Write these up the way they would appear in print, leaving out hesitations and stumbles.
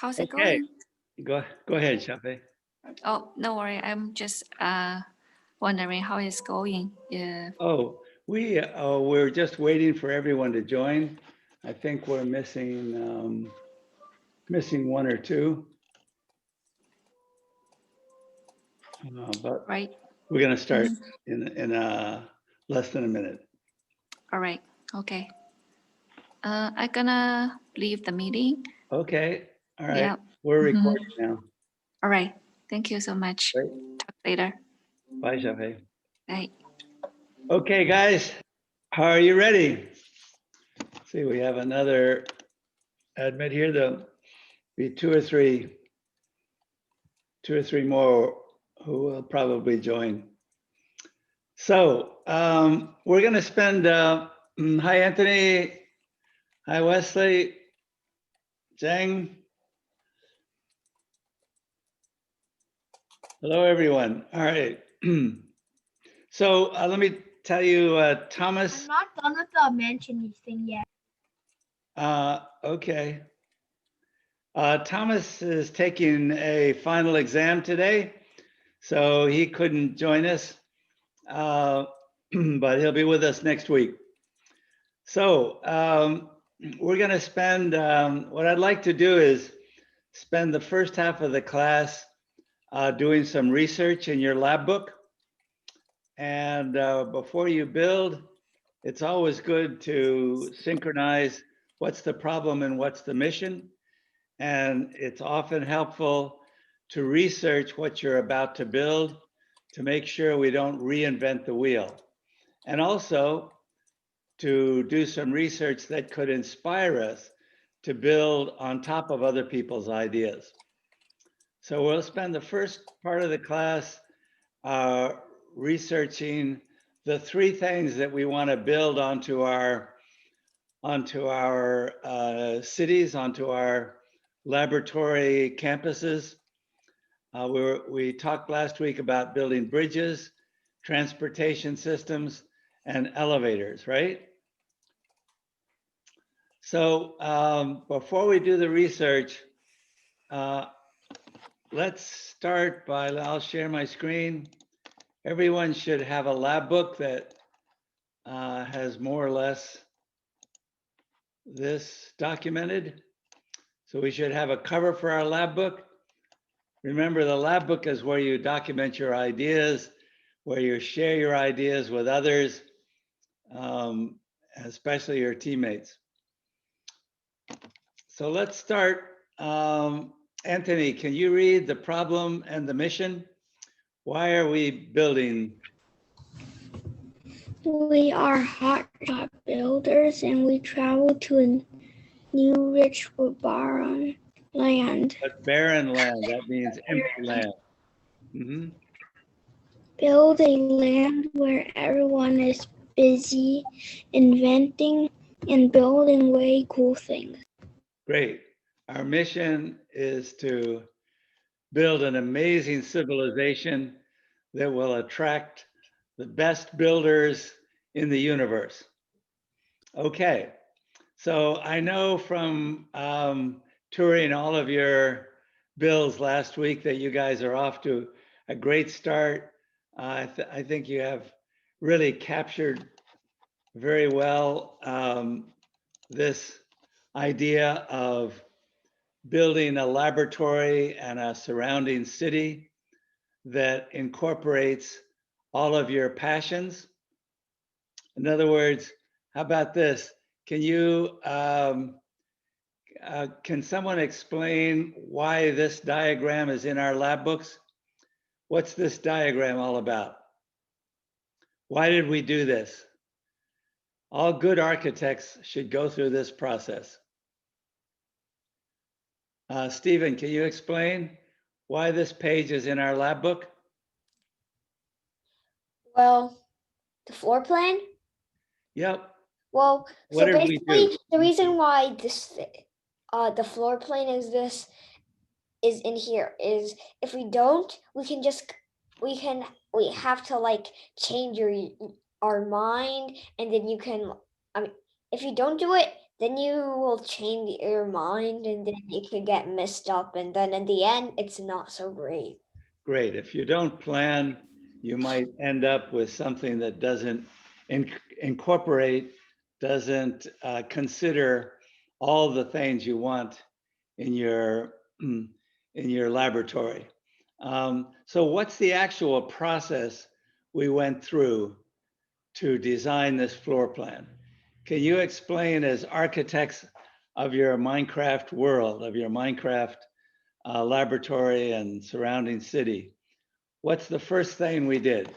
How's it Okay, going? go ahead, Shafe. Oh, no worry. I'm just wondering how it's going. Yeah. Oh, we're just waiting for everyone to join. I think we're missing one or two, but Right. we're going to start Mhm. in less than a minute. All right. Okay. I'm gonna leave the meeting. Okay, all right. Yeah. We're Mhm. recording now. All right. Thank you so much. Right? Talk later. Bye, Shafe. Bye. Okay, guys, how are you ready? See, we have another admit here. There'll be two or three more who will probably join. So we're going to spend, hi, Anthony. Hi, Wesley. Zhang. Hello, everyone. All right. So let me tell you, Thomas. I'm not done with the mention thing yet. Okay. Thomas is taking a final exam today, so he couldn't join us, but he'll be with us next week. So we're going to spend, what I'd like to do is spend the first half of the class doing some research in your lab book. And before you build, it's always good to synchronize what's the problem and what's the mission. And it's often helpful to research what you're about to build to make sure we don't reinvent the wheel. And also to do some research that could inspire us to build on top of other people's ideas. So we'll spend the first part of the class researching the three things that we want to build onto our cities, onto our laboratory campuses. We talked last week about building bridges, transportation systems, and elevators, right? So before we do the research, let's start by, I'll share my screen. Everyone should have a lab book that has more or less this documented. So we should have a cover for our lab book. Remember, the lab book is where you document your ideas, where you share your ideas with others, especially your teammates. So let's start. Anthony, can you read the problem and the mission? Why are we building? We are hotshot builders and we travel to a new rich barren land. But barren land, that means empty land. Build a land where everyone is busy inventing and building way cool things. Great. Our mission is to build an amazing civilization that will attract the best builders in the universe. Okay, so I know from touring all of your builds last week that you guys are off to a great start. I think you have really captured very well this idea of building a laboratory and a surrounding city that incorporates all of your passions. In other words, how about this? Can you, can someone explain why this diagram is in our lab books? What's this diagram all about? Why did we do this? All good architects should go through this process. Stephen, can you explain why this page is in our lab book? Well, the floor plan? Yep. Well, What so did we do? basically the reason why this the floor plan is in here is if we don't, we have to like change our mind, and then you can, I mean, if you don't do it, then you will change your mind and then it could get messed up and then in the end it's not so great. Great. If you don't plan, you might end up with something that doesn't incorporate, doesn't consider all the things you want in your laboratory. So what's the actual process we went through to design this floor plan? Can you explain, as architects of your Minecraft world, of your Minecraft laboratory and surrounding city, what's the first thing we did?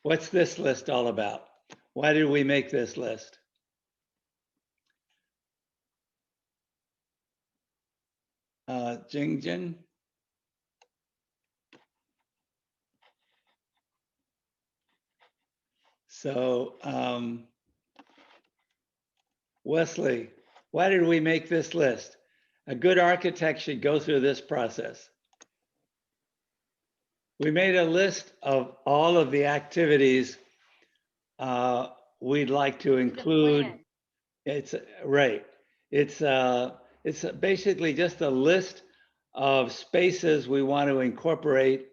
What's this list all about? Why did we make this list? Jingjin? So, Wesley, why did we make this list? A good architect should go through this process. We made a list of all of the activities we'd like to include. It's right. It's basically just a list of spaces we want to incorporate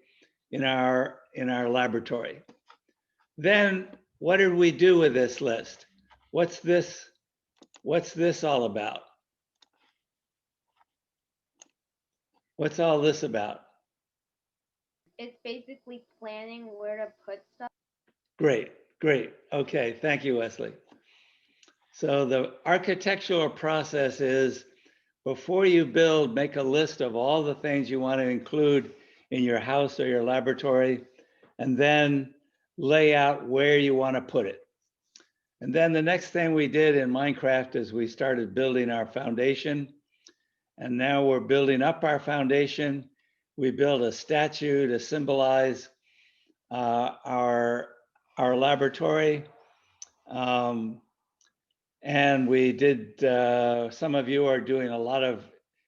in our laboratory. Then what did we do with this list? What's this all about? What's all this about? It's basically planning where to put stuff. Great, great. Okay, thank you, Wesley. So the architectural process is, before you build, make a list of all the things you want to include in your house or your laboratory, and then lay out where you want to put it. And then the next thing we did in Minecraft is we started building our foundation. And now we're building up our foundation. We built a statue to symbolize our laboratory. And we did, some of you are doing a lot of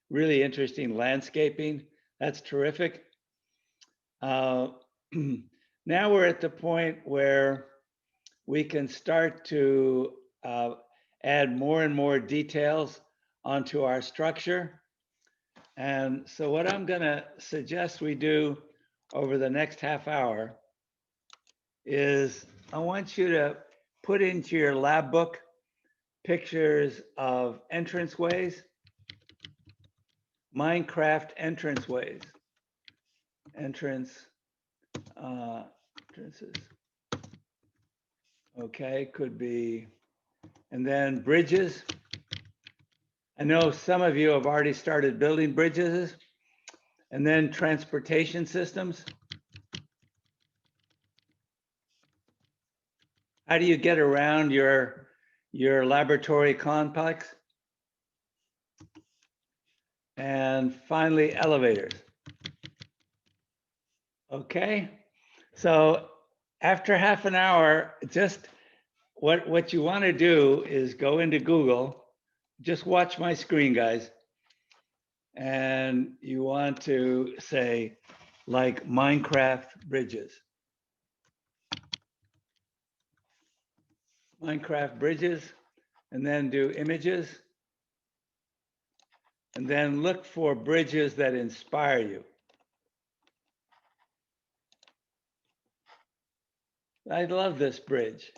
really interesting landscaping. That's terrific. Now we're at the point where we can start to add more and more details onto our structure. And so what I'm gonna suggest we do over the next half hour is I want you to put into your lab book pictures of entranceways, Minecraft entranceways, entrances. Okay, could be, and then bridges. I know some of you have already started building bridges, and then transportation systems. How do you get around your laboratory complex? And finally, elevators. Okay, so after half an hour, just what you want to do is go into Google, just watch my screen, guys. And you want to say, like, Minecraft bridges. Minecraft bridges, and then do images. And then look for bridges that inspire you. I love this bridge.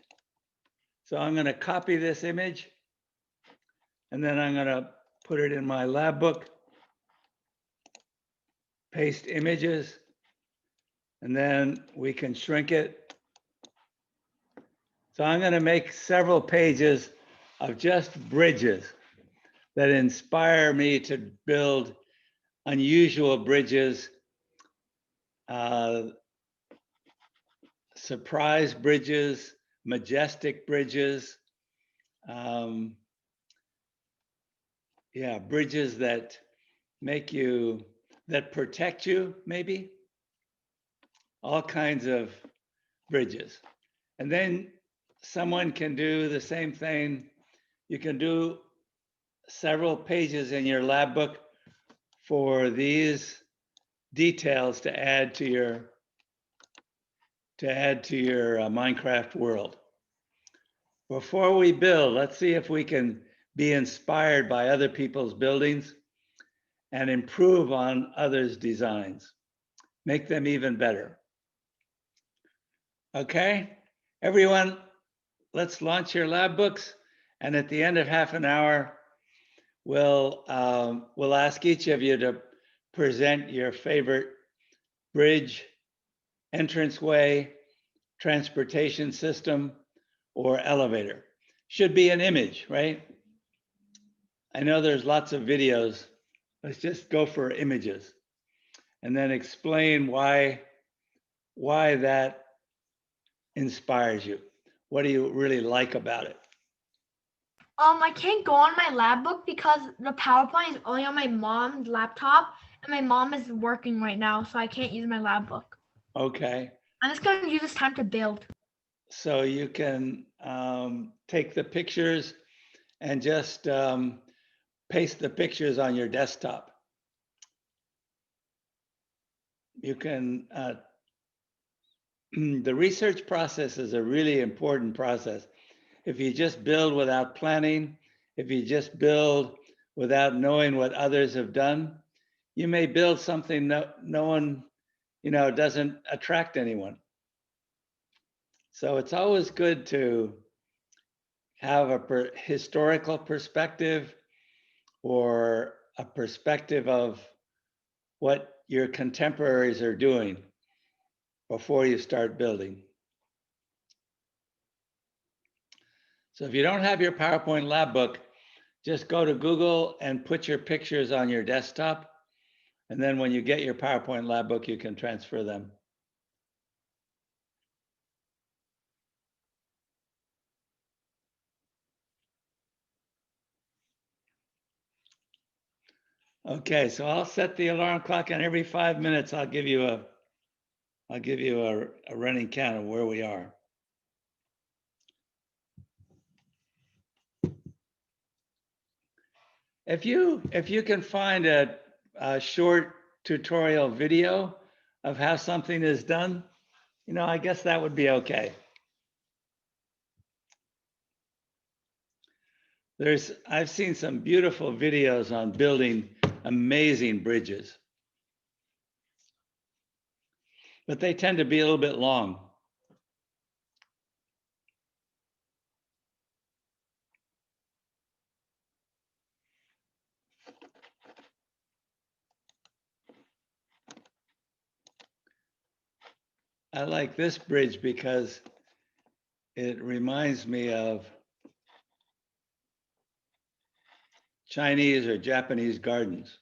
So I'm going to copy this image, and then I'm going to put it in my lab book, paste images, and then we can shrink it. So I'm going to make several pages of just bridges that inspire me to build unusual bridges, surprise bridges, majestic bridges, yeah, bridges that make you, that protect you, maybe. All kinds of bridges. And then someone can do the same thing. You can do several pages in your lab book for these details to add to your to add to your Minecraft world. Before we build, let's see if we can be inspired by other people's buildings and improve on others' designs, make them even better. Okay, everyone, let's launch your lab books. And at the end of half an hour, we'll ask each of you to present your favorite bridge, entranceway, transportation system, or elevator. Should be an image, right? I know there's lots of videos. Let's just go for images and then explain why that inspires you. What do you really like about it? I can't go on my lab book because the PowerPoint is only on my mom's laptop and my mom is working right now, so I can't use my lab book. Okay. I'm just going to use this time to build. So you can take the pictures and just paste the pictures on your desktop. You can, the research process is a really important process. If you just build without planning, if you just build without knowing what others have done, you may build something no one, doesn't attract anyone. So it's always good to have a historical perspective or a perspective of what your contemporaries are doing before you start building. So if you don't have your PowerPoint lab book, just go to Google and put your pictures on your desktop. And then when you get your PowerPoint lab book, you can transfer them. Okay, so I'll set the alarm clock, and every 5 minutes I'll give you a running count of where we are. If you can find a short tutorial video of how something is done, I guess that would be okay. I've seen some beautiful videos on building amazing bridges, but they tend to be a little bit long. I like this bridge because it reminds me of Chinese or Japanese gardens.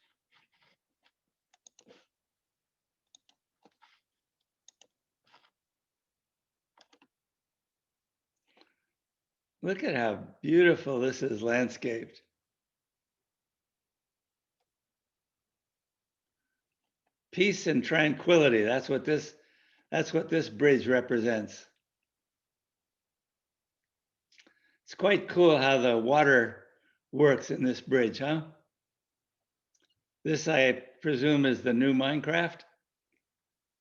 Look at how beautiful this is landscaped. Peace and tranquility, that's what this bridge represents. It's quite cool how the water works in this bridge, huh? This, I presume, is the new Minecraft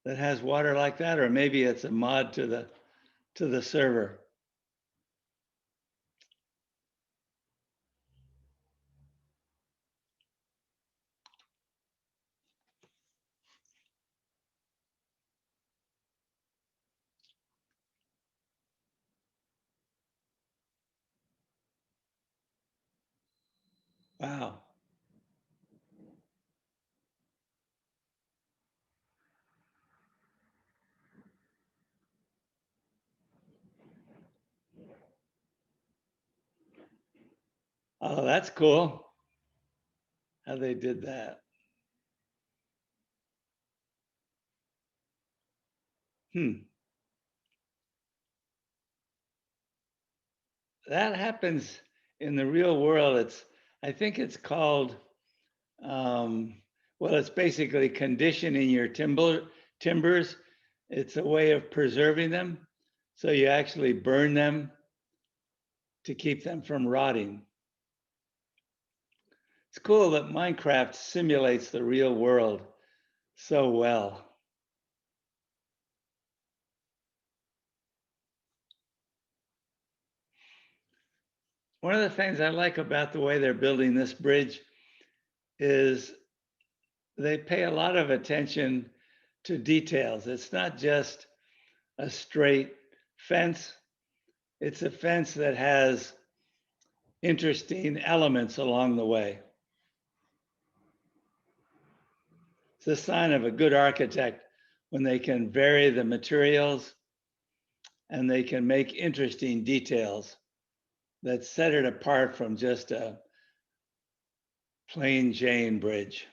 that has water like that, or maybe it's a mod to the server. Wow. Oh, that's cool how they did that. That happens in the real world. I think it's called, well, it's basically conditioning your timbers. It's a way of preserving them. So you actually burn them to keep them from rotting. It's cool that Minecraft simulates the real world so well. One of the things I like about the way they're building this bridge is they pay a lot of attention to details. It's not just a straight fence. It's a fence that has interesting elements along the way. It's a sign of a good architect when they can vary the materials and they can make interesting details that set it apart from just a plain Jane bridge.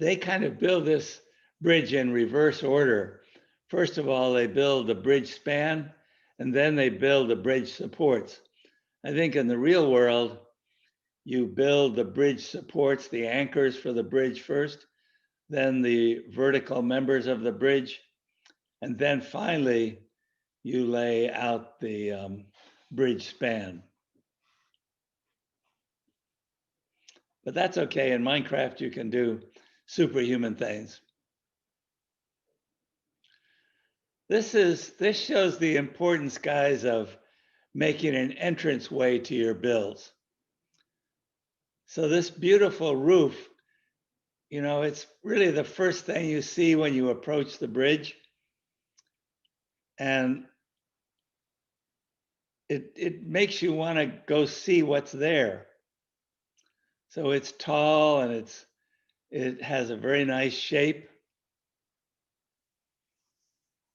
They kind of build this bridge in reverse order. First of all, they build the bridge span, and then they build the bridge supports. I think in the real world, you build the bridge supports, the anchors for the bridge first, then the vertical members of the bridge, and then finally, you lay out the bridge span. But that's okay. In Minecraft, you can do superhuman things. This shows the importance, guys, of making an entrance way to your builds. So this beautiful roof, you know, it's really the first thing you see when you approach the bridge. And it makes you want to go see what's there. So it's tall and it has a very nice shape.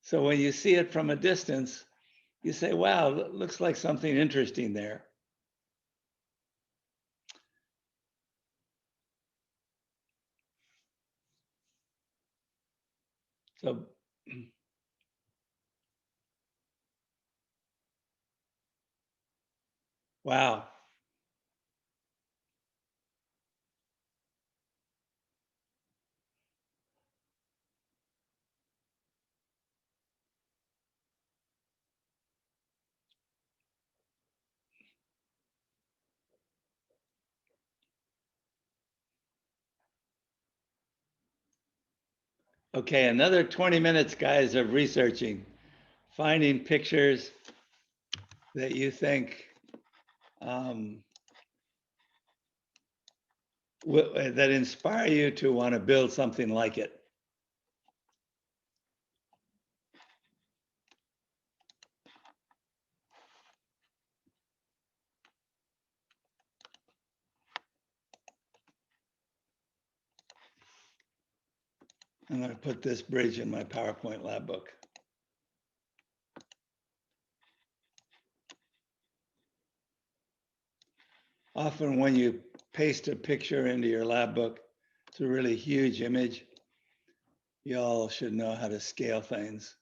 So when you see it from a distance, you say, wow, it looks like something interesting there. So wow. Okay, another 20 minutes, guys, of researching, finding pictures that you think that inspire you to want to build something like it. I'm going to put this bridge in my PowerPoint lab book. Often when you paste a picture into your lab book, it's a really huge image. You all should know how to scale things.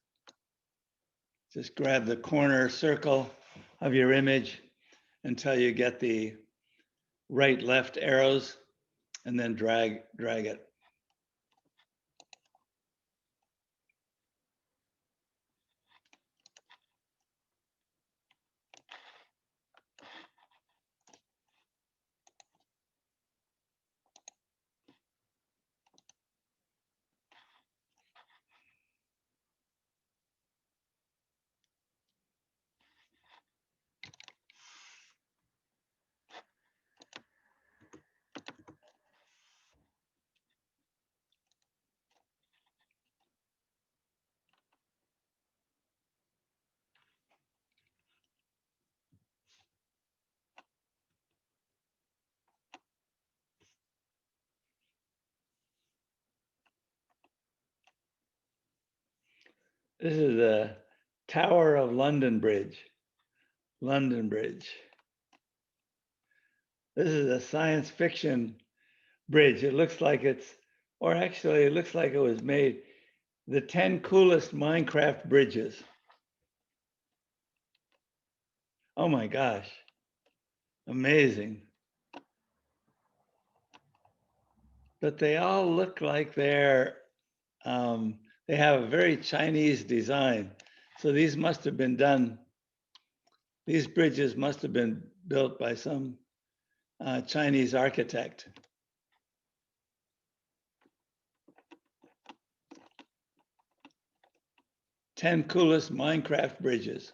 Just grab the corner circle of your image until you get the right, left arrows, and then drag it. This is the Tower of London Bridge. London Bridge. This is a science fiction bridge. It looks like it's, or actually it looks like it was made, the 10 coolest Minecraft bridges. Oh my gosh, amazing. But they all look like they have a very Chinese design. So these must have been done, these bridges must have been built by some Chinese architect. "10 coolest Minecraft bridges."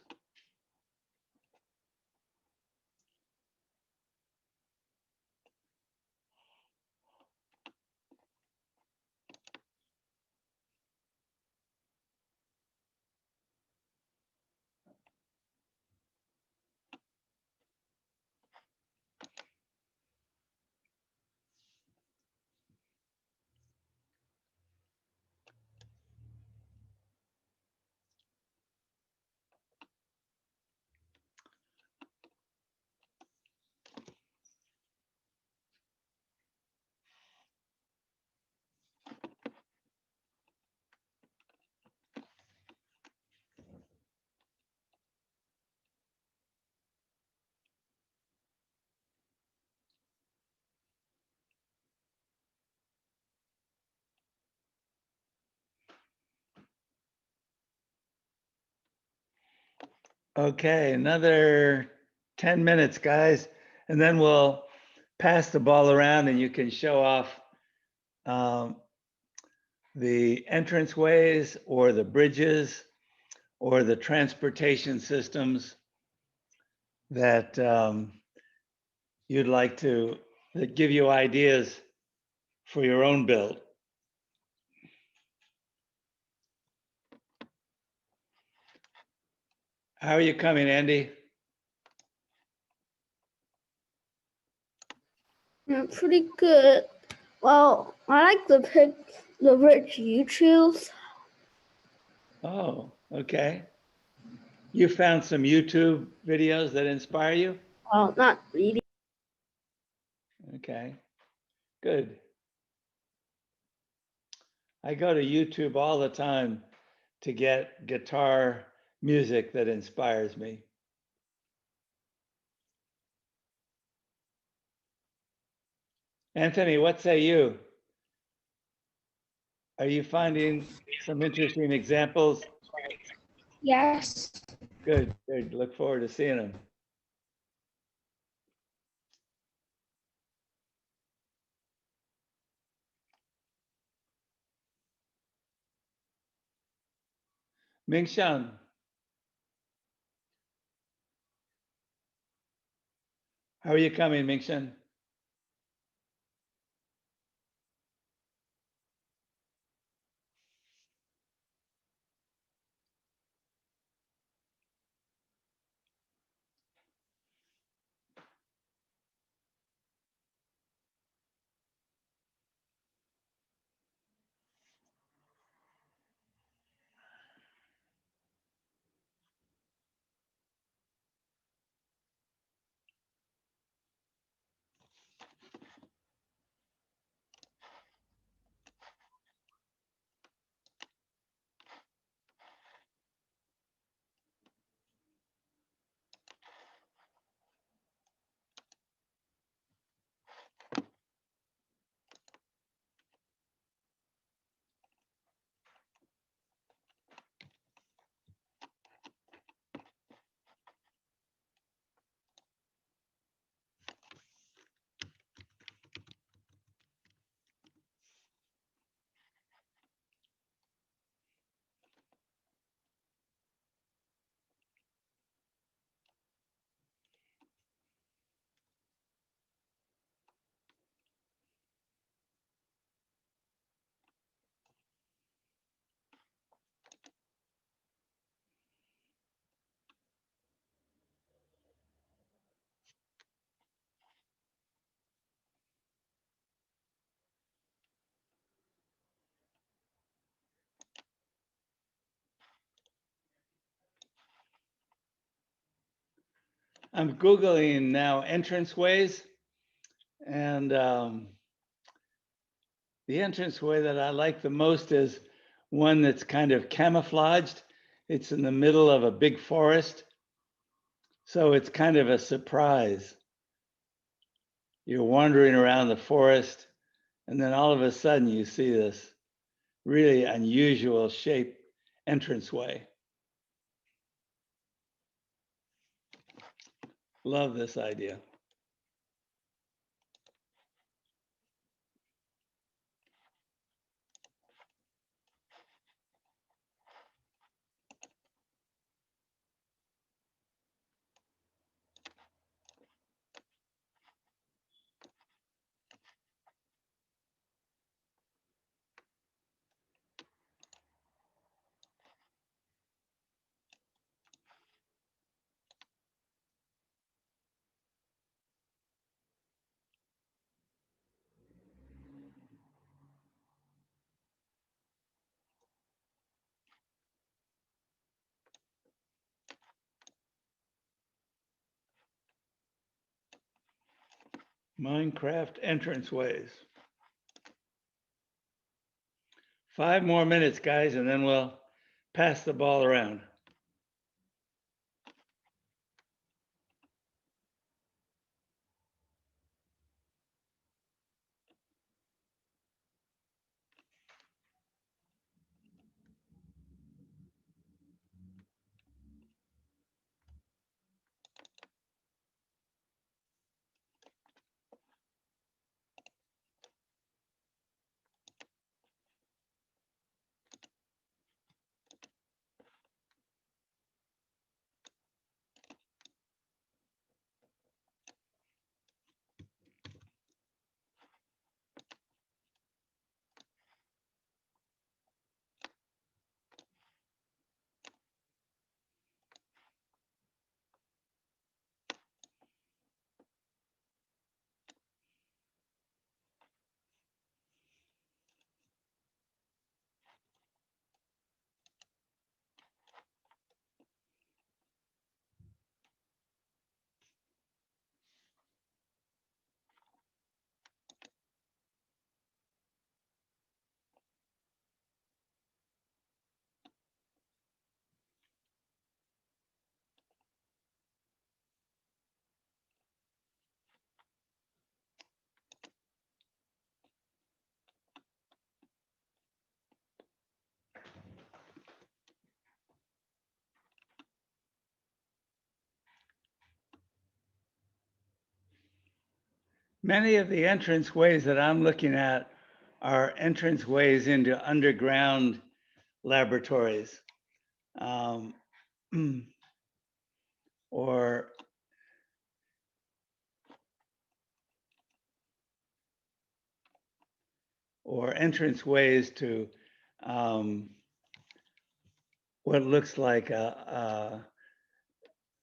Okay, another 10 minutes, guys, and then we'll pass the ball around and you can show off the entranceways or the bridges or the transportation systems that you'd like to, that give you ideas for your own build. How are you coming, Andy? Yeah, pretty good. Well, I like the bridge you choose. Oh, okay. You found some YouTube videos that inspire you? Well, not really. Okay, good. I go to YouTube all the time to get guitar music that inspires me. Anthony, what say you? Are you finding some interesting examples? Yes. Good, good. Look forward to seeing them. Mingshan. How are you coming, Mingshan? I'm Googling now entranceways, and the entranceway that I like the most is one that's kind of camouflaged. It's in the middle of a big forest, so it's kind of a surprise. You're wandering around the forest, and then all of a sudden you see this really unusual shaped entranceway. Love this idea. Minecraft entranceways. 5 more minutes, guys, and then we'll pass the ball around. Many of the entranceways that I'm looking at are entranceways into underground laboratories, or entranceways to what looks like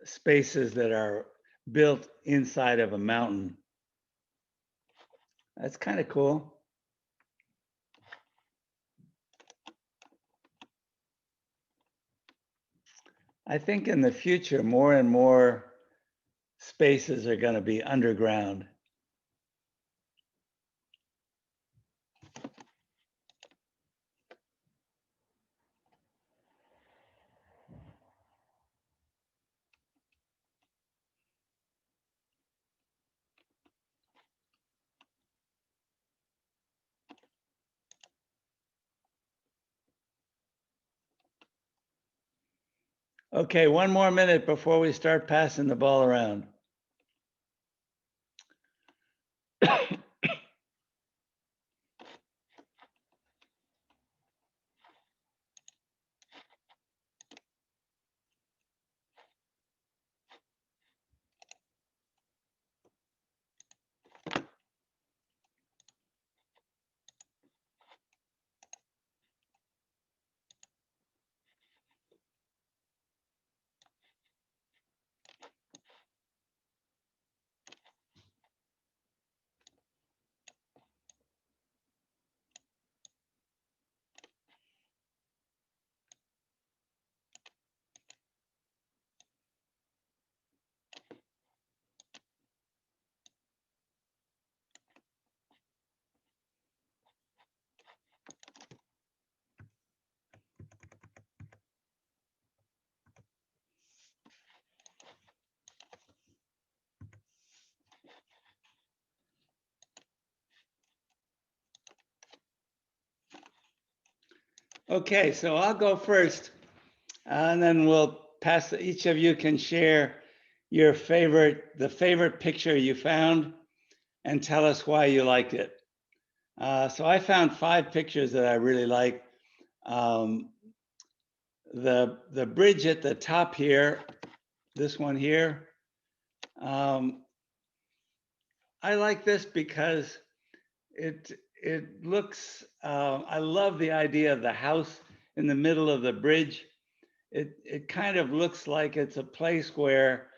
spaces that are built inside of a mountain. That's kind of cool. I think in the future, more and more spaces are going to be underground. Okay, 1 more minute before we start passing the ball around. Okay, so I'll go first, and then we'll pass. Each of you can share the favorite picture you found and tell us why you liked it. So I found 5 pictures that I really like. The bridge at the top here, this one here. I like this because it looks, I love the idea of the house in the middle of the bridge. It kind of looks like it's a place where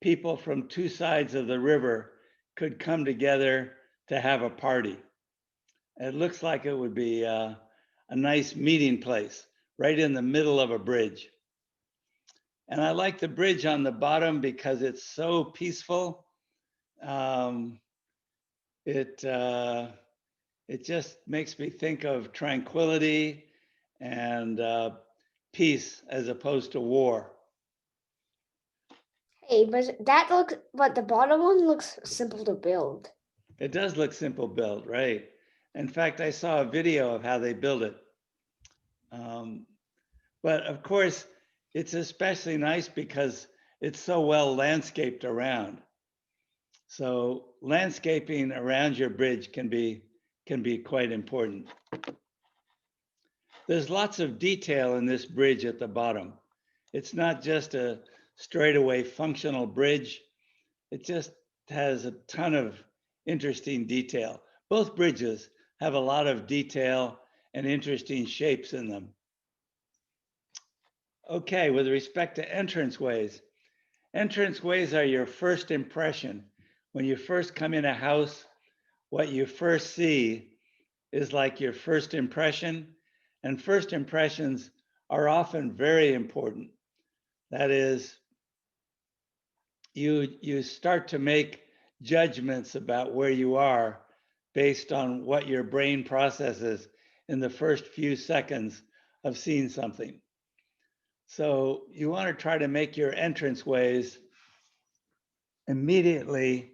people from 2 sides of the river could come together to have a party. It looks like it would be a nice meeting place right in the middle of a bridge. And I like the bridge on the bottom because it's so peaceful. It just makes me think of tranquility and peace as opposed to war. Hey, but the bottom one looks simple to build. It does look simple built, right? In fact, I saw a video of how they build it. But of course, it's especially nice because it's so well landscaped around. So landscaping around your bridge can be quite important. There's lots of detail in this bridge at the bottom. It's not just a straightaway functional bridge. It just has a ton of interesting detail. Both bridges have a lot of detail and interesting shapes in them. Okay, with respect to entranceways are your first impression. When you first come in a house, what you first see is like your first impression, and first impressions are often very important. That is, you start to make judgments about where you are based on what your brain processes in the first few seconds of seeing something. So you want to try to make your entranceways immediately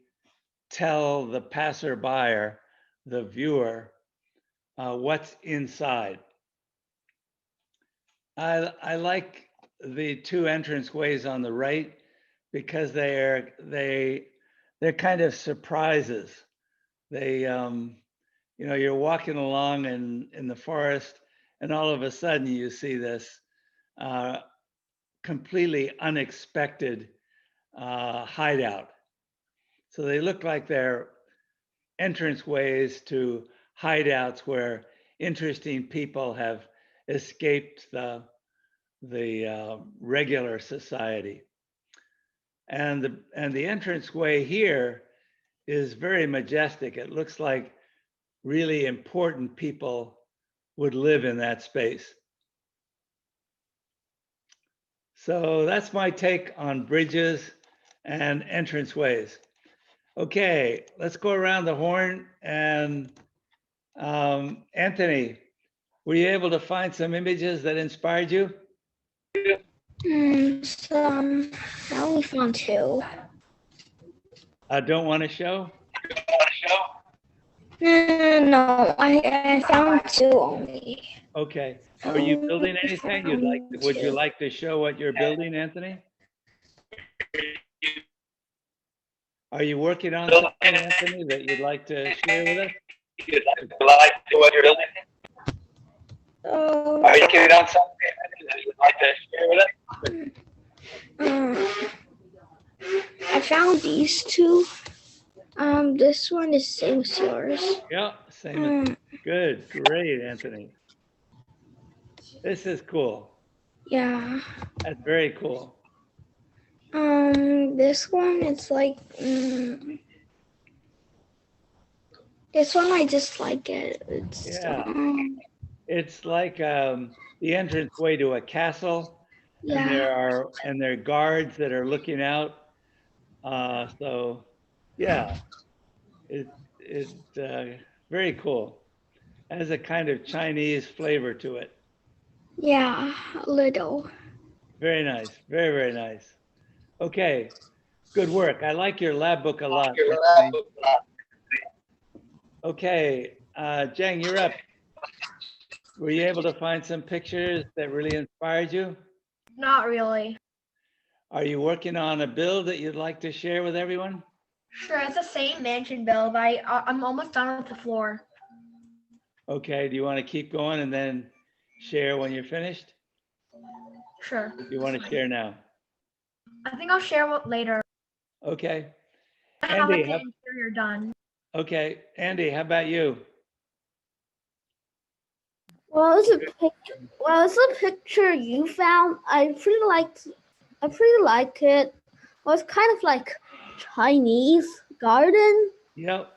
tell the passerby or the viewer what's inside. I like the 2 entranceways on the right because they're kind of surprises. They you know, you're walking along in the forest and all of a sudden you see this completely unexpected hideout. So they look like they're entranceways to hideouts where interesting people have escaped the regular society. And the entranceway here is very majestic. It looks like really important people would live in that space. So that's my take on bridges and entranceways. Okay, let's go around the horn and Anthony, were you able to find some images that inspired you? Some. I only found 2. I don't want to show? No, I found 2 only. Okay. Are you building anything? Would you like to show what you're building, Anthony? Are you working on something, Anthony, that you'd like to share with us? Are you working on something that you'd like to share with us? I found these 2. This one is same as yours. Yeah, same. Good, great, Anthony. This is cool. Yeah. That's very cool. This one, it's like, this one, I just like it. It's, it's like the entranceway to a castle, yeah. and there are guards that are looking out. So, yeah, it's very cool. It has a kind of Chinese flavor to it. Yeah, a little. Very nice, very, very nice. Okay, good work. I like your lab book a lot. Okay, Jang, you're up. Were you able to find some pictures that really inspired you? Not really. Are you working on a build that you'd like to share with everyone? Sure, it's the same mansion build. I'm almost done with the floor. Okay, do you want to keep going and then share when you're finished? Sure. Do you want to share now? I think I'll share later. Okay. I have like Andy, the interior done. okay, Andy, how about you? Well, it's a picture you found. I pretty like it. Well, it's kind of like Chinese garden. Yep.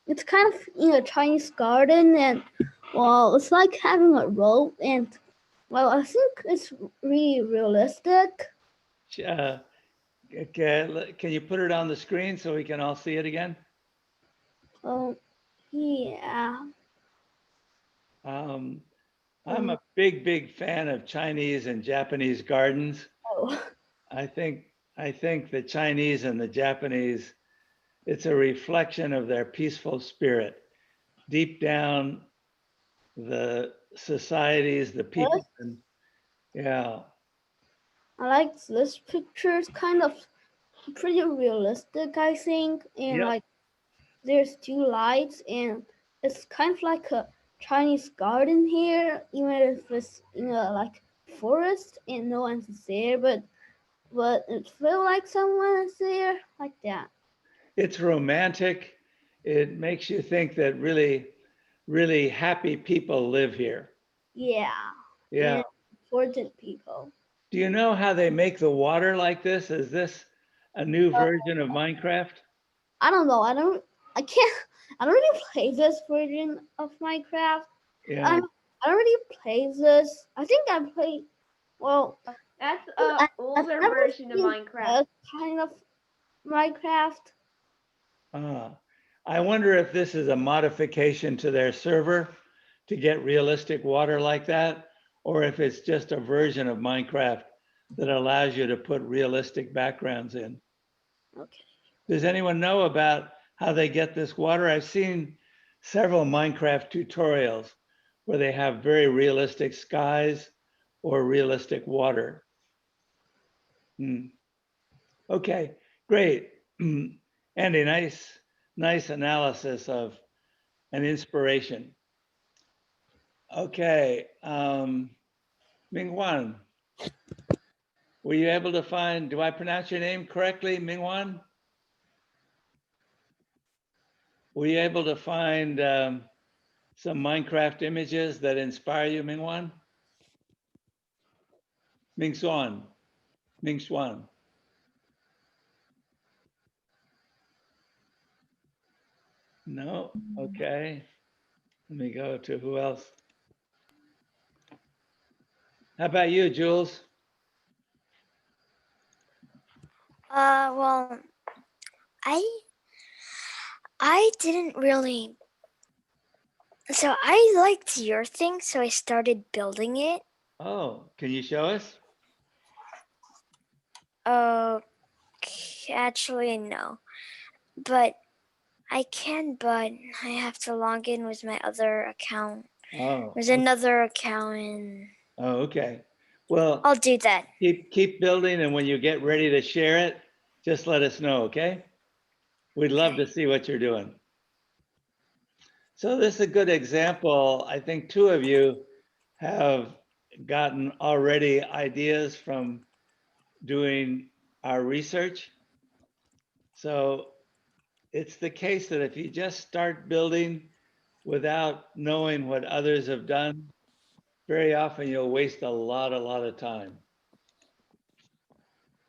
It's kind of in a Chinese garden, and well, it's like having a rope, and well, I think it's really realistic. Can you put it on the screen so we can all see it again? Yeah. I'm a big fan of Chinese and Japanese gardens. Oh. I think the Chinese and the Japanese, it's a reflection of their peaceful spirit. Deep down, the societies, the people, yeah. I like this picture. It's kind of pretty realistic, I think, and Yep. like there's 2 lights, and it's kind of like a Chinese garden here, even if it's in a like forest and no one's there, but it feels like someone is there, like that. It's romantic. It makes you think that really happy people live here. Yeah. Yeah. And important people. Do you know how they make the water like this? Is this a new version of Minecraft? I don't know. I don't really play this version of Minecraft. Yeah. I don't really play this. I think I play. Well, That's I've an older never version of seen Minecraft. that kind of Minecraft. I wonder if this is a modification to their server to get realistic water like that, or if it's just a version of Minecraft that allows you to put realistic backgrounds in. Okay. Does anyone know about how they get this water? I've seen several Minecraft tutorials where they have very realistic skies or realistic water. Okay, great. Andy, nice analysis of an inspiration. Okay, Mingwan, were you able to find, do I pronounce your name correctly, Mingwan? Were you able to find some Minecraft images that inspire you, Mingwan? Ming Xuan. No, okay. Let me go to who else? How about you, Jules? Well, I didn't really. So I liked your thing, so I started building it. Oh, can you show us? Actually, no. But I can, but I have to log in with my other account. Oh, There's another account, and oh, okay. Well, I'll do that. keep building, and when you get ready to share it, just let us know, okay? We'd love to see what you're doing. So this is a good example. I think 2 of you have gotten already ideas from doing our research. So it's the case that if you just start building without knowing what others have done, very often you'll waste a lot of time.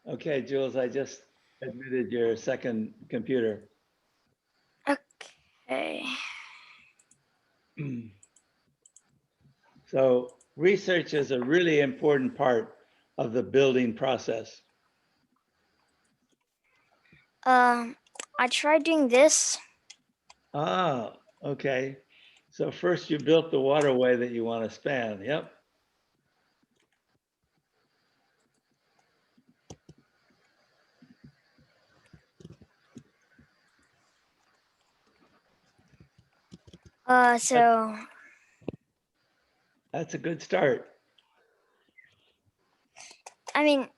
Okay, Jules, I just admitted your second computer. Okay. So research is a really important part of the building process. I tried doing this. Ah, okay. So first you built the waterway that you want to span. Yep. So That's a good start. I mean,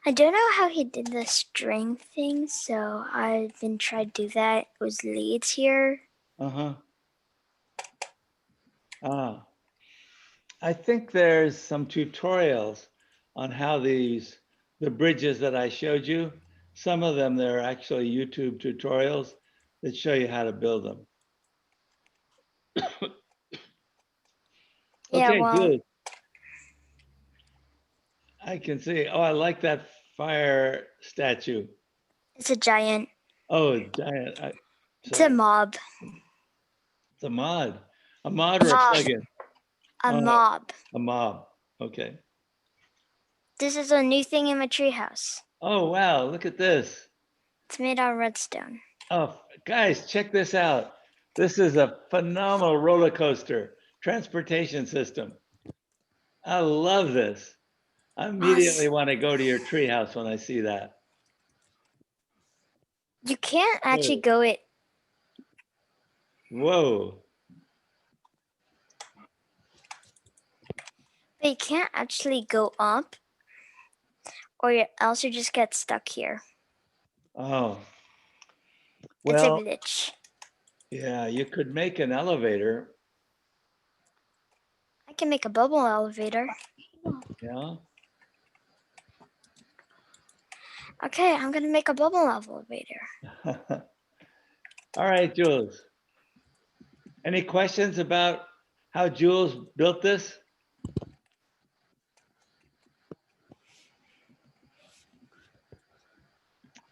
I don't know how he did the string thing, so I've been trying to do that with leads here. Uh-huh. Ah, I think there's some tutorials on how the bridges that I showed you, some of them, they're actually YouTube tutorials that show you how to build them. Yeah, Okay, well, good. I can see. Oh, I like that fire statue. it's a giant. Oh, giant. It's a Sorry. mob. It's a mod. A mod or a Mob. plugin? A Oh, mob. a mob. Okay. This is a new thing in my treehouse. Oh, wow. Look at this. It's made out of redstone. Oh, guys, check this out. This is a phenomenal roller coaster transportation system. I love this. I immediately want to go to your treehouse when I see that. You can't actually Whoa. go it. Whoa. But you can't actually go up, or else you just get stuck here. Oh. It's a Well, glitch. yeah, you could make an elevator. I can make a bubble elevator. Yeah. Okay, I'm gonna make a bubble elevator. All right, Jules. Any questions about how Jules built this?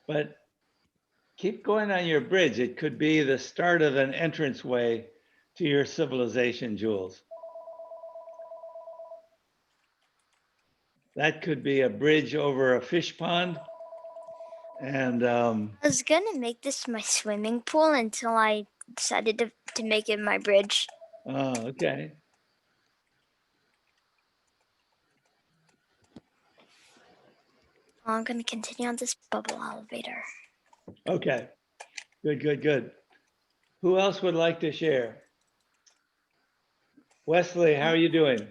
But keep going on your bridge. It could be the start of an entranceway to your civilization, Jules. That could be a bridge over a fish pond. And I was gonna make this my swimming pool until I decided to make it my bridge. oh, okay. I'm gonna continue on this bubble elevator. Okay. Good, good, good. Who else would like to share? Wesley, how are you doing?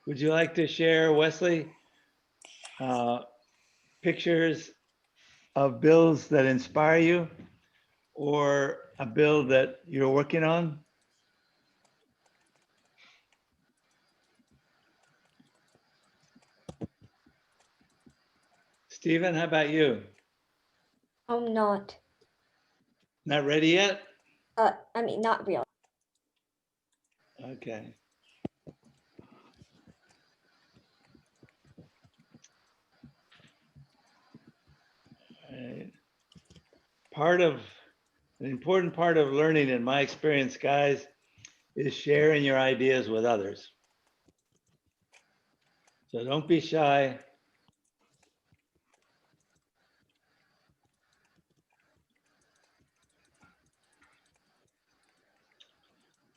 Would you like to share, Wesley, pictures of builds that inspire you or a build that you're working on? Stephen, how about you? I'm not. Not ready yet? I mean, not real. Okay. All right. An important part of learning in my experience, guys, is sharing your ideas with others. So don't be shy.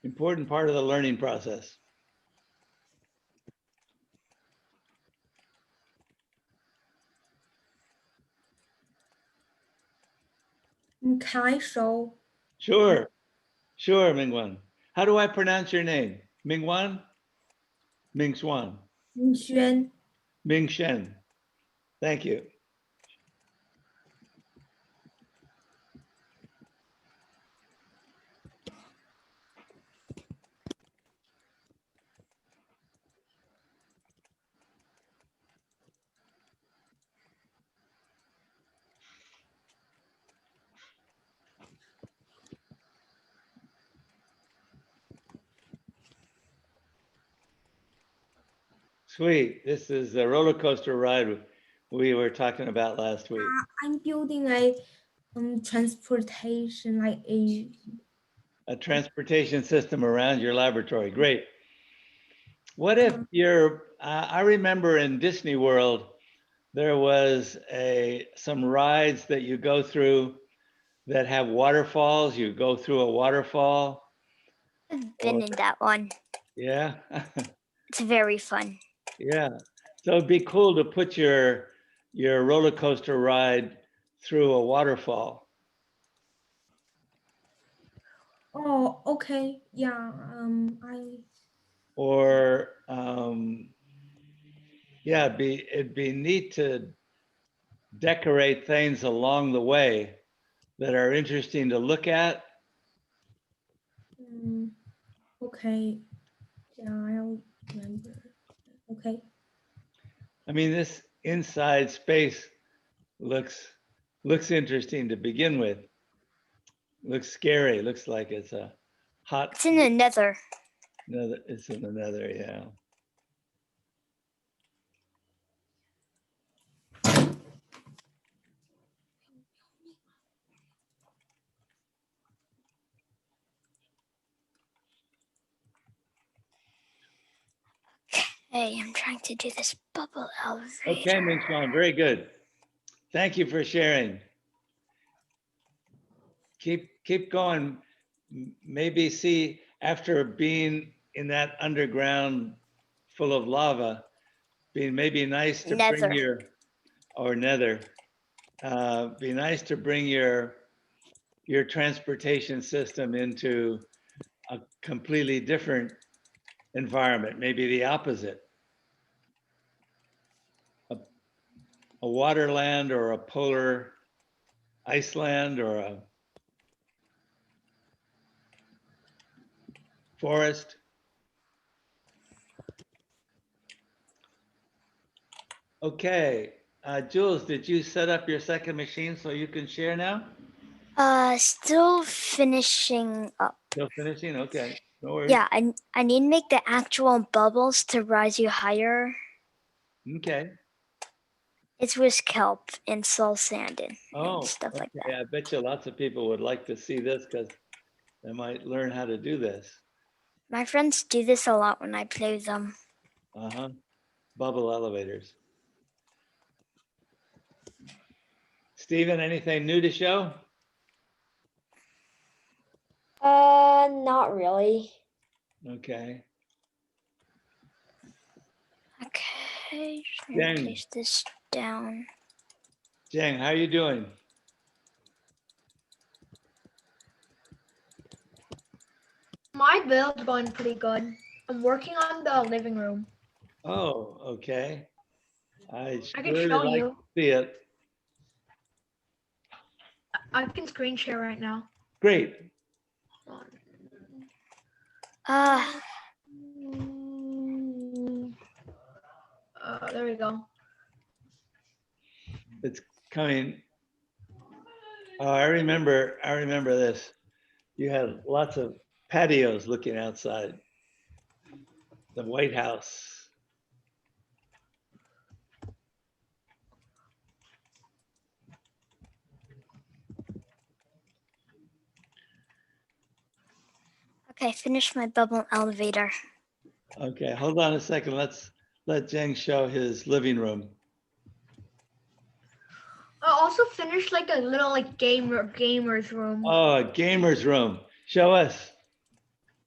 Important part of the learning process. Sure, sure, Mingwan. How do I pronounce your name? Mingwan? Mingswan? Mingshen. Thank you. Sweet. This is the roller coaster ride we were talking about last week. I'm building a transportation, like A transportation system around your laboratory. Great. What if you're, I remember in Disney World, there was some rides that you go through that have waterfalls. You go through a waterfall. I've been in that one. Yeah. It's very fun. Yeah. So it'd be cool to put your roller coaster ride through a waterfall. oh, okay, yeah, or yeah, it'd be neat to decorate things along the way that are interesting to look at. Okay. Yeah, I'll remember. Okay. I mean, this inside space looks interesting to begin with. Looks scary. Looks like it's a hot. It's in the nether. Another, it's in another, yeah. Hey, I'm trying to do this bubble elevator. Okay, Minchuan, very good. Thank you for sharing. Keep going. Maybe see, after being in that underground full of lava, being maybe nice to Nether. bring your, or nether, be nice to bring your transportation system into a completely different environment, maybe the opposite. A waterland or a polar iceland or a forest. Okay, Jules, did you set up your second machine so you can share now? Still finishing up. Still finishing? Okay, no worries. Yeah, I need to make the actual bubbles to rise you higher. Okay. It's with kelp and soul sand and stuff like that. Yeah, I bet you lots of people would like to see this because they might learn how to do this. My friends do this a lot when I play with them. Uh-huh. Bubble elevators. Steven, anything new to show? Not really. Okay. Okay, just need Dang. to place this down. Jang, how are you doing? My build's going pretty good. I'm working on the living room. Oh, okay. I I can really show like you. to see it. I can screen share right now. Great. There we go. It's coming. Oh, I remember this. You had lots of patios looking outside the White House. Okay, finish my bubble elevator. Okay, hold on a second. Let's let Jeng show his living room. I also finished like a little like gamer's room. Oh, a gamer's room. Show us.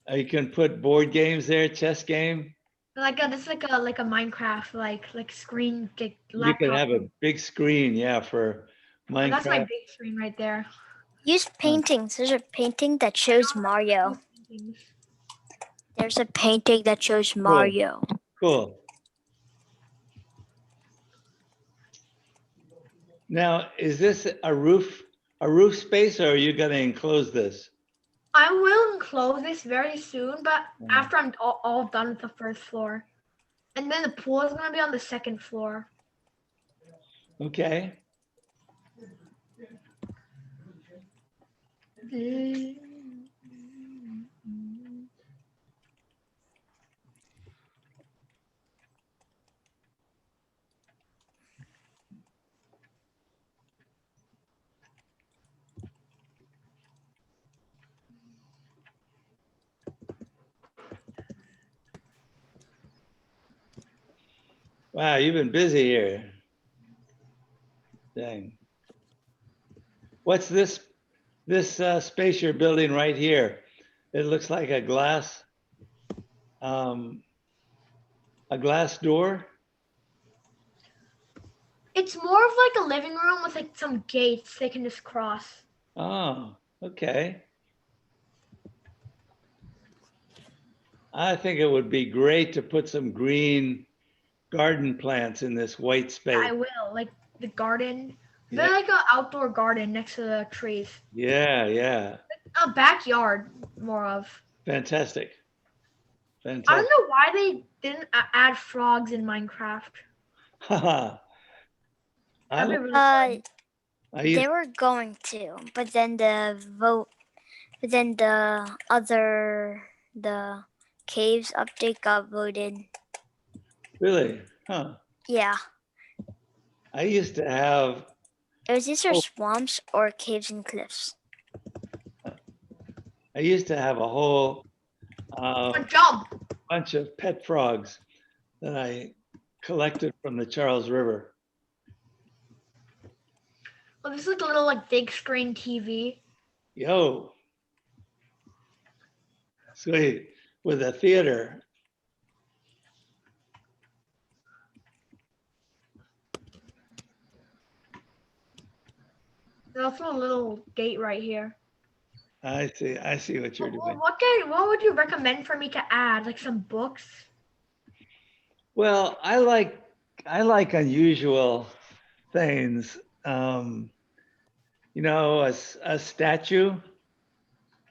You can put board games there, chess game. This is like a Minecraft like screen like You laptop. could have a big screen, yeah, for Minecraft. That's my big screen right there. Use paintings. There's a painting that shows Mario. There's a painting that shows Mario. Cool. Now, is this a roof space, or are you going to enclose this? I will enclose this very soon, but after I'm all done with the first floor. And then the pool is gonna be on the second floor. Okay. Wow, you've been busy here. Dang. What's this space you're building right here? It looks like a glass door. It's more of like a living room with like some gates they can just cross. Oh, okay. I think it would be great to put some green garden plants in this white space. I will, like the garden. Yeah. They're like an outdoor garden next to the trees. Yeah, yeah. A backyard, more of. Fantastic. I don't Fantastic. know why they didn't add frogs in Minecraft. Haha. That'd be I, really fun. I used They were going to, but then the caves update got voted. really, huh? Yeah, I used to have, it was either Oh. swamps or caves and cliffs. a whole Jump. bunch of pet frogs that I collected from the Charles River. Oh, this is like a little like big screen TV. Yo. Sweet. With a theater. There's also a little gate right here. I see what you're doing. What would you recommend for me to add? Like some books? Well, I like unusual things. You know, a statue.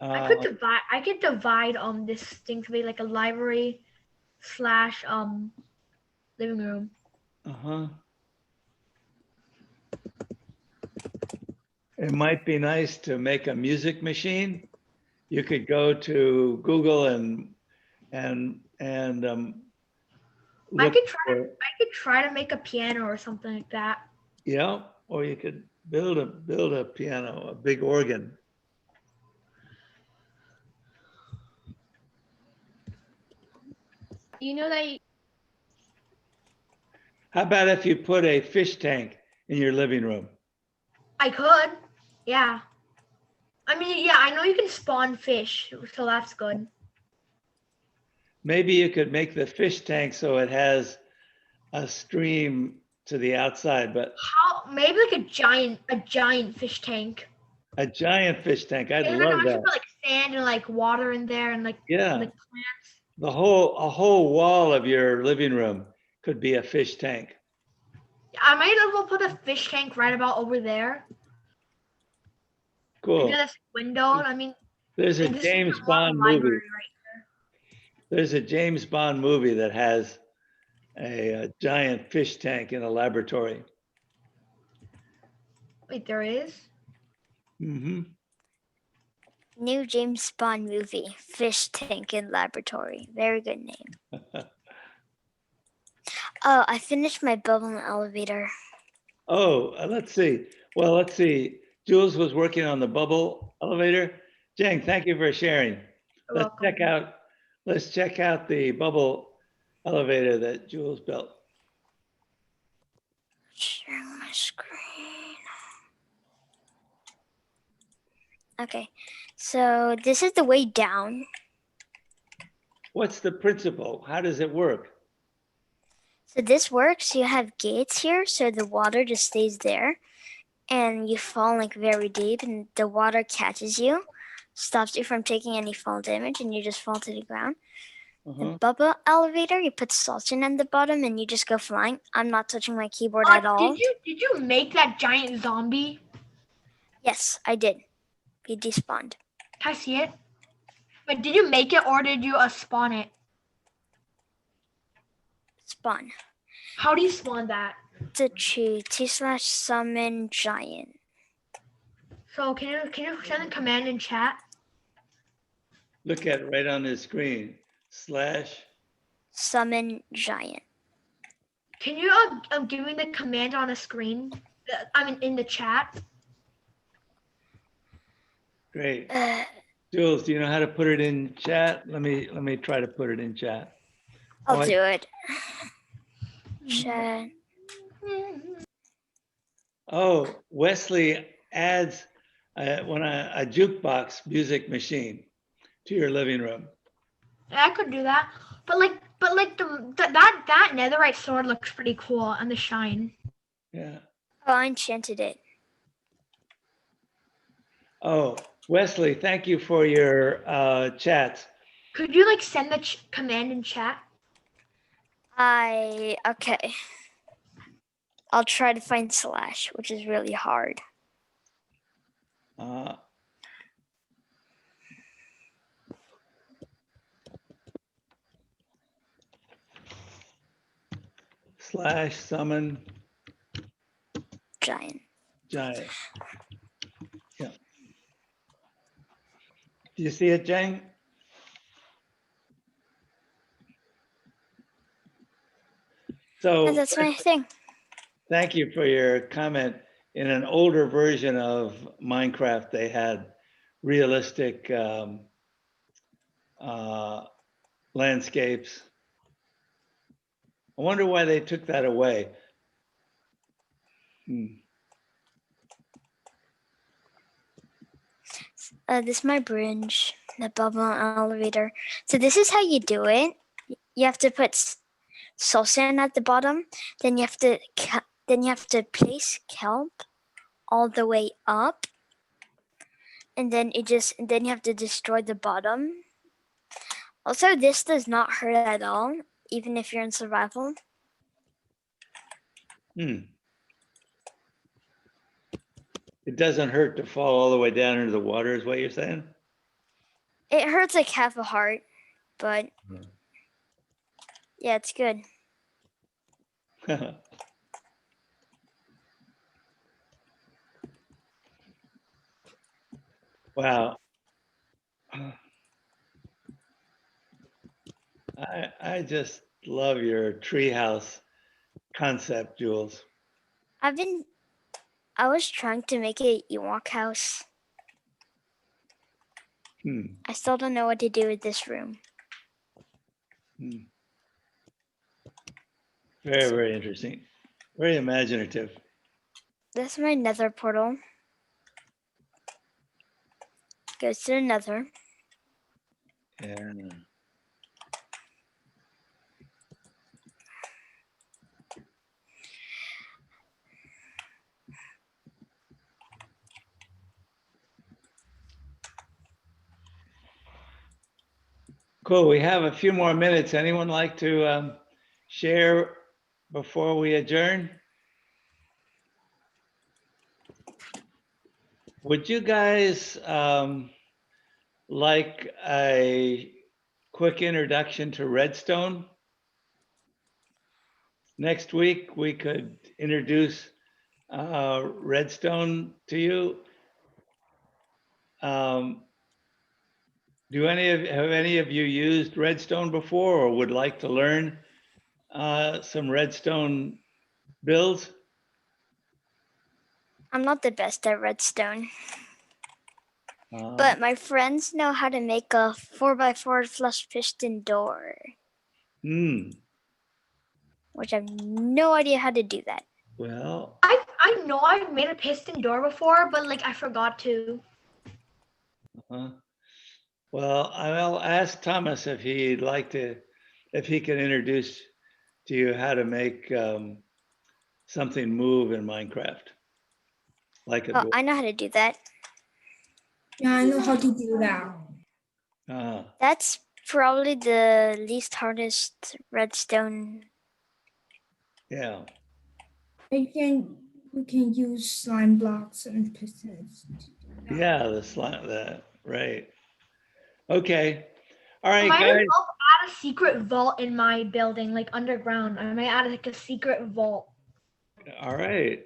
I could divide this thing to be like a library / living room. Uh-huh. It might be nice to make a music machine. You could go to Google and look for, I could try to make a piano or something like that. yeah, or you could build a piano, a big organ. You know that How about if you put a fish tank in your living room? I could. Yeah. I mean, yeah, I know you can spawn fish, so that's good. Maybe you could make the fish tank so it has a stream to the outside, but Maybe like a giant fish tank. a giant fish tank, I'd And then love I should that. put like sand and like water in there and like Yeah, like plants. a whole wall of your living room could be a fish tank. I might as well put a fish tank right about over there. Cool. This window. I mean, There's a and this is James the Bond library movie. right There's a James Bond movie that has a giant fish tank in a laboratory. Wait, there is? Mm-hmm. New James Bond movie, Fish Tank in Laboratory. Very good name. Oh, I finished my bubble elevator. Oh, let's see. Well, let's see. Jules was working on the bubble elevator. Jang, thank you for sharing. You're Let's check out the bubble elevator that Jules built. Sharing my screen. Okay, so this is the way down. What's the principle? How does it work? So this works, you have gates here, so the water just stays there. And you fall like very deep and the water catches you, stops you from taking any fall damage, and you just fall to the ground. The bubble elevator, you put salt in at the bottom and you just go flying. I'm not touching my keyboard at all. Did you make that giant zombie? Yes, I did. He despawned. Can I see it? But did you make it or did you spawn it? Spawn. How do you spawn that? The T/summon giant. So can you send a command in chat? Look at it right on the screen. /summon giant. Can you give me the command on the screen? I mean in the chat. Great. Jules, do you know how to put it in chat? Let me try to put it in chat. I'll do it. Chat. Oh, Wesley adds a jukebox music machine to your living room. Yeah, I could do that. But that netherite sword looks pretty cool and the shine. Yeah. Oh, I enchanted it. Oh, Wesley, thank you for your chats. Could you like send the command in chat? Okay. I'll try to find slash, which is really hard. Slash summon Giant. giant. Yeah. Do you see it, Jane? So And that's my thing. thank you for your comment. In an older version of Minecraft, they had realistic landscapes. I wonder why they took that away. This is my bridge, the bubble elevator. So this is how you do it. You have to put soul sand at the bottom. Then you have to place kelp all the way up, and then you have to destroy the bottom. Also, this does not hurt at all, even if you're in survival. It doesn't hurt to fall all the way down into the water, is what you're saying? It hurts like half a heart, but yeah, it's good. Wow. I just love your treehouse concept, Jules. I was trying to make a Ewok house. I still don't know what to do with this room. Very, very interesting. Very imaginative. That's my nether portal. Goes to the nether. Yeah. Cool. We have a few more minutes. Anyone like to share before we adjourn? Would you guys like a quick introduction to Redstone? Next week, we could introduce Redstone to you. Have any of you used Redstone before or would like to learn some Redstone builds? I'm not the best at Redstone. But my friends know how to make a 4x4 flush piston door. Which I have no idea how to do that. Well, I know I've made a piston door before, but like I forgot to. Well, I'll ask Thomas if he can introduce to you how to make something move in Minecraft. Like a door. I know how to do that. Yeah, I know how to do that. That's probably the least hardest redstone. Yeah. We can use slime blocks and pistons. Yeah, the slime, right. Okay. All right, I might guys. add a secret vault in my building, like underground. I might add like a secret vault. All right.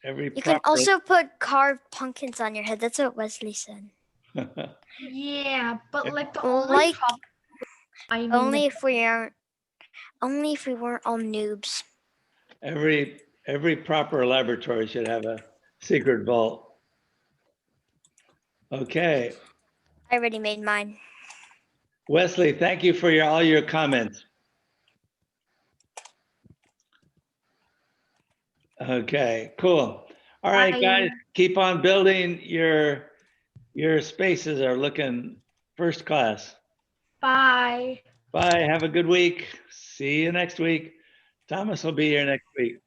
You can also put carved pumpkins on your head. That's what Wesley said. Yeah, but like the only problem, only if we weren't all noobs. Every proper laboratory should have a secret vault. Okay. I already made mine. Wesley, thank you for all your comments. Okay, cool. All right, guys, keep on building. Your spaces are looking first class. Bye. Bye. Have a good week. See you next week. Thomas will be here next week.